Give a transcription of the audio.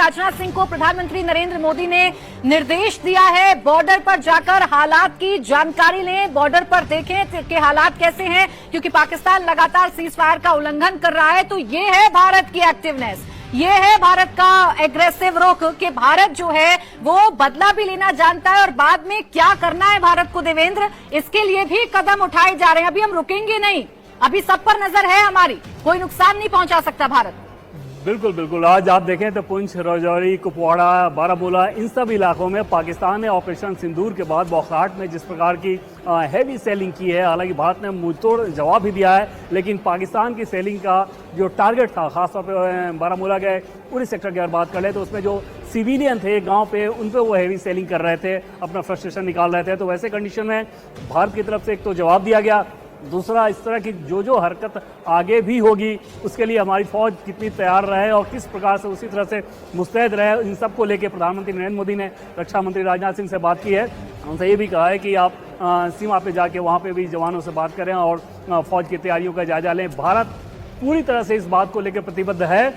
राजनाथ सिंह को प्रधानमंत्री नरेंद्र मोदी ने निर्देश दिया है, बॉर्डर पर जाकर हालात की जानकारी लें, बॉर्डर पर देखें कि हालात कैसे हैं, क्योंकि पाकिस्तान लगातार सीज फायर का उल्लंघन कर रहा है। तो ये है भारत की एक्टिवनेस, ये है भारत का एग्रेसिव रुख कि भारत जो है वो बदला भी लेना जानता है और बाद में क्या करना है भारत को देवेंद्र, इसके लिए भी कदम उठाए जा रहे हैं। अभी हम रुकेंगे नहीं, अभी सब पर नजर है हमारी, कोई नुकसान नहीं पहुंचा सकता भारत। बिल्कुल बिल्कुल, आज आप देखें तो पुंछ, राजौरी, कुपवाड़ा, बारामूला, इन सब इलाकों में पाकिस्तान ने ऑपरेशन सिंदूर के बाद बौखाट में जिस प्रकार की हैवी सेलिंग की है, हालांकि भारत ने मुंहतोड़ जवाब भी दिया है, लेकिन पाकिस्तान की सेलिंग का जो टारगेट था, खासतौर पे बारामूला के उरी सेक्टर की अगर बात कर ले तो उसमें जो सिविलियन थे गांव पे, उन पे वो हैवी सेलिंग कर रहे थे, अपना फ्रस्ट्रेशन निकाल रहे थे। तो वैसे कंडीशन में भारत की तरफ से एक तो जवाब दिया गया, दूसरा इस तरह की जो हरकत आगे भी होगी उसके लिए हमारी फौज कितनी तैयार रहे और किस प्रकार से उसी तरह से मुस्तैद रहे, इन सब को लेकर प्रधानमंत्री नरेंद्र मोदी ने रक्षा मंत्री राजनाथ सिंह से बात की है। उनसे ये भी कहा है कि आप सीमा पे जाके वहाँ पे भी जवानों से बात करें और फौज की तैयारियों का जायजा लें। भारत पूरी तरह से इस बात को लेकर प्रतिबद्ध है